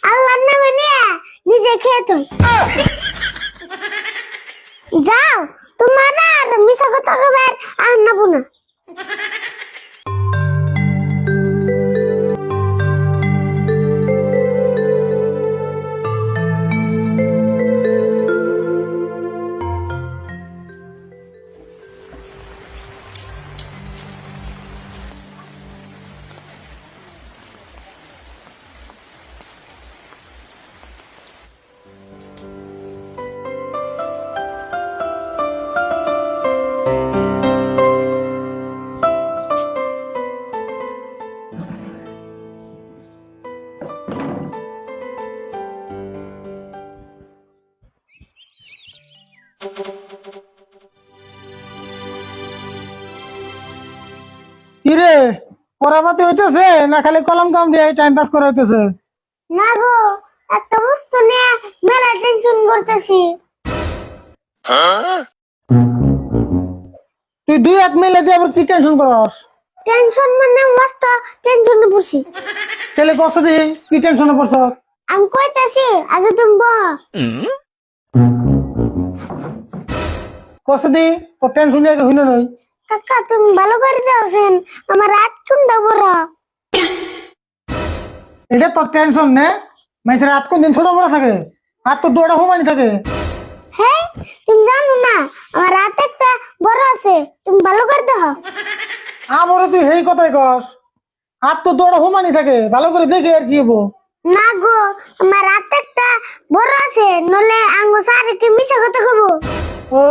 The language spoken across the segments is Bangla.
আল্লাহর নামে নিয়ে নিজে খেয়ে তুই যাও, তোমার আর মিছা কথা কবার আর নাবো না। কিরে পড়াপাতি হইতেছে না খালি কলম কাম দিয়ে টাইম পাস করা হইতেছে? না গো, একটা বস্তু নিয়ে মেলা টেনশন করতেছি। তুই দুই হাত মিলে দিয়ে আবার কি টেনশন করস? টেনশন মানে মস্ত টেনশনে পড়ছি। তাহলে কষ্ট দি কি টেনশনে পড়ছ? আমি কইতাছি আগে তুমি বল। কষ্ট দি তোর টেনশন নিয়ে হইল নই। কাকা তুমি ভালো করে যাওছেন, আমার রাত কোনটা বড়। এটা তোর টেনশন নে? মানুষের হাত কোন দিন ছোট বড় থাকে? হাত তো দৌড়া হুমানি থাকে। হ্যাঁ, তুমি জানো না আমার রাত একটা বড় আছে, তুমি ভালো করে দেখো। আমারও তুই সেই কথাই কস, হাত তো দৌড়া হুমানি থাকে, ভালো করে দেখে আর কি হবো। না গো, আমার রাত একটা বড় আছে, নলে আঙ্গো সারে কি মিছা কথা কব। ও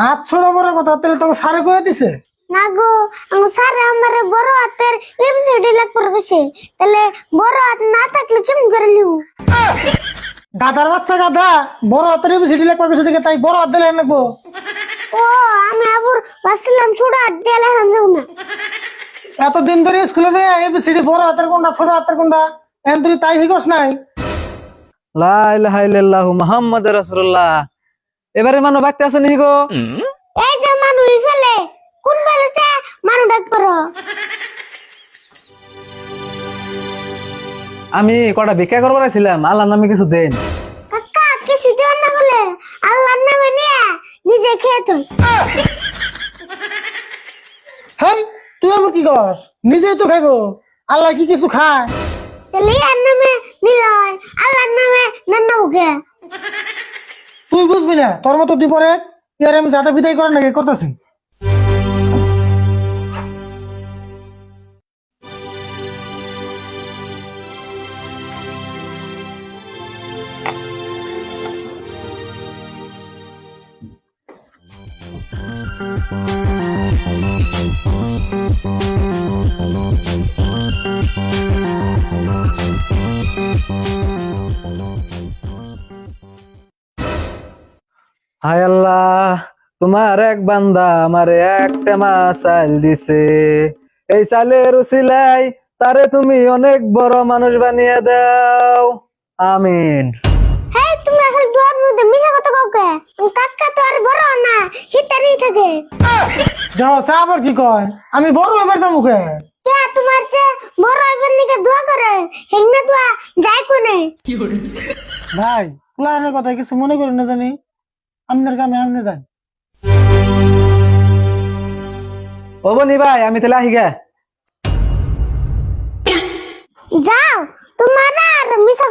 হাত ছোট বড় কথা তাহলে তোকে সারে কয়ে দিছে? না গো, আঙ্গো সারে আমার বড় হাতের এবিসিডি লেখার কইছে, তাহলে বড় হাত না থাকলে কেমন করে লিউ? গাধার বাচ্চা গাধা, বড় হাতের সিটি লেখবার কিছু থেকে তাই বড় হাত দিলে লাগবো। ও আমি আবার ভাবছিলাম ছোট হাত দিয়ে লেখান যাও না। এতদিন ধরে স্কুলে দেয় এবিসিডি বড় হাতের কোনটা ছোট হাতের কোনটা এখন তুই তাই শিখস নাই? লা ইলাহা ইল্লাল্লাহু মুহাম্মাদুর রাসূলুল্লাহ। এবারে মানু বাকতে আছে নি গো? এই যে মানুষ ফেলে কোন বেলেছে মানুষ ডাক করো। আমি কটা ভিক্ষা করবার আইছিলাম, আল্লাহর নামে কিছু দেন। কাকা কিছু দেওয়ার না বলে আল্লাহর নামে নিয়ে নিজে খেয়ে তুই। হেই তুই আবার কি কস? নিজেই তো খাইবো, আল্লাহ কি কিছু খায়? তাহলে আর নামে নিলে হয়, আল্লাহর নামে নান্না উগে। তুই বুঝবি না, তোর মতো বিপরে ইয়ার আমি যাতা বিদায় করার নাকি করতেছি। হায় আল্লাহ, তোমার এক বান্দা আমারে একটা মাছ চাল দিছে। এই চালের উসিলাই তারে তুমি অনেক বড় মানুষ বানিয়ে দাও, আমিন। হ্যাঁ তোমরা খালি দুয়ার মধ্যে মিছা কথা কাউকে, কাকা তো আর বড় না, হিতারই থাকে। যাও সে আবার কি কয়? আমি বড় এবার তো মুখে কে তোমার যে বড় হইবার নিকে দোয়া করে, হেংনা দোয়া যায় কোনে। ভাই প্লানের কথা কিছু মনে করি না জানি, আপনার কামে আপনি যান। ও বনি ভাই, আমি তাহলে আহি গে। যাও, তোমার আর মিছা